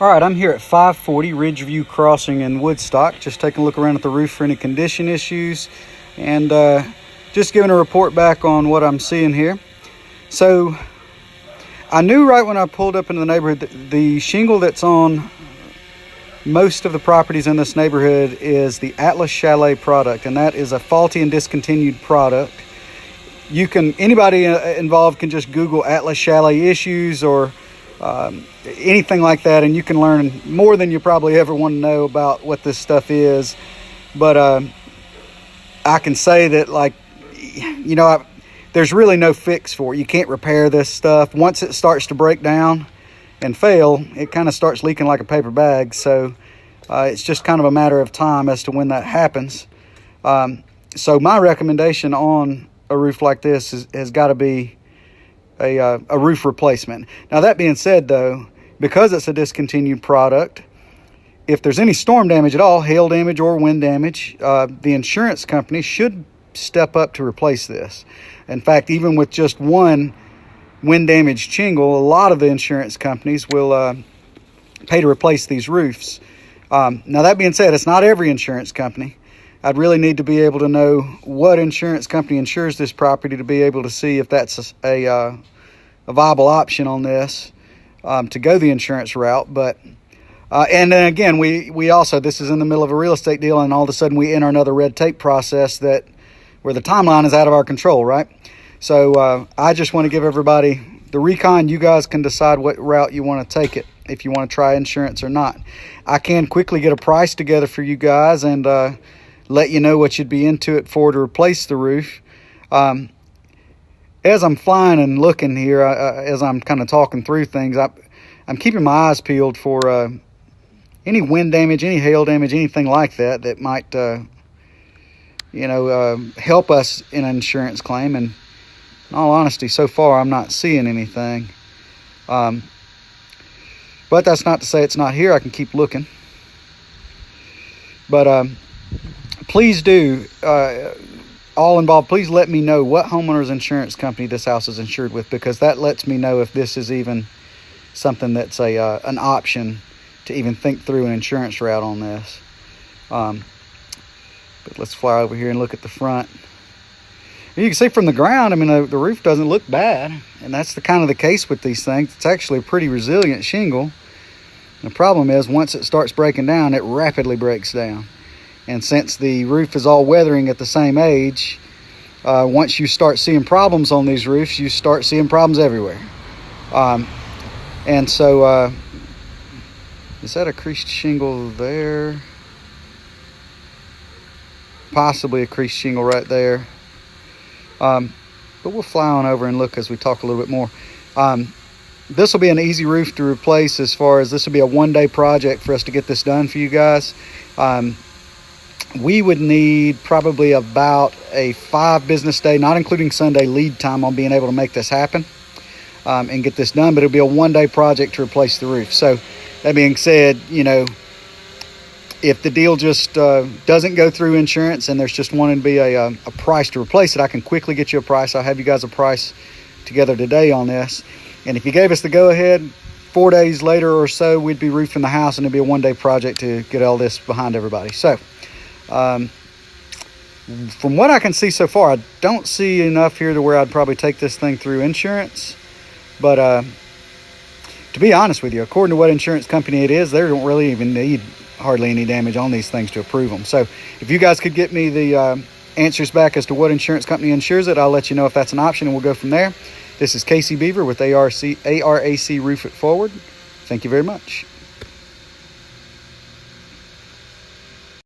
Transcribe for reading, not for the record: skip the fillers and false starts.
All right, I'm here at 540 Ridgeview Crossing in Woodstock, just taking a look around at the roof for any condition issues and just giving a report back on what I'm seeing here. So I knew right when I pulled up into the neighborhood that the shingle that's on most of the properties in this neighborhood is the Atlas Chalet product, and that is a faulty and discontinued product. Anybody involved can just Google Atlas Chalet issues or anything like that, and you can learn more than you probably ever want to know about what this stuff is. But I can say that, there's really no fix for it. You can't repair this stuff. Once it starts to break down and fail, it kind of starts leaking like a paper bag. So it's just kind of a matter of time as to when that happens. So my recommendation on a roof like this has got to be a roof replacement. Now, that being said, though, because it's a discontinued product, if there's any storm damage at all, hail damage or wind damage, the insurance company should step up to replace this. In fact, even with just one wind damaged shingle, a lot of the insurance companies will pay to replace these roofs. Now, that being said, it's not every insurance company. I'd really need to be able to know what insurance company insures this property to be able to see if that's a viable option on this, to go the insurance route. But and then again, we also, this is in the middle of a real estate deal, and all of a sudden we enter another red tape process where the timeline is out of our control, right? So I just want to give everybody the recon. You guys can decide what route you want to take it, if you want to try insurance or not. I can quickly get a price together for you guys and let you know what you'd be into it for to replace the roof. As I'm flying and looking here, as I'm kind of talking through things, I'm keeping my eyes peeled for any wind damage, any hail damage, anything like that might help us in an insurance claim. And in all honesty, so far I'm not seeing anything. But that's not to say it's not here. I can keep looking. But please do, all involved, please let me know what homeowner's insurance company this house is insured with, because that lets me know if this is even something that's an option to even think through an insurance route on this. But let's fly over here and look at the front. You can see from the ground, I mean, the roof doesn't look bad, and that's the kind of the case with these things. It's actually a pretty resilient shingle. The problem is, once it starts breaking down, it rapidly breaks down. And since the roof is all weathering at the same age, once you start seeing problems on these roofs, you start seeing problems everywhere. And so, is that a creased shingle there? Possibly a creased shingle right there. But we'll fly on over and look as we talk a little bit more. This will be an easy roof to replace, as far as this will be a one-day project for us to get this done for you guys. We would need probably about a 5 business day, not including Sunday, lead time on being able to make this happen and get this done. But it'll be a one-day project to replace the roof. So that being said, if the deal just doesn't go through insurance and there's just wanting to be a price to replace it, I can quickly get you a price. I'll have you guys a price together today on this. And if you gave us the go-ahead, 4 days later or so, we'd be roofing the house, and it'd be a one-day project to get all this behind everybody. So from what I can see so far, I don't see enough here to where I'd probably take this thing through insurance. But to be honest with you, according to what insurance company it is, they don't really even need hardly any damage on these things to approve them. So if you guys could get me the answers back as to what insurance company insures it, I'll let you know if that's an option, and we'll go from there. This is Casey Beaver with ARAC Roof It Forward. Thank you very much.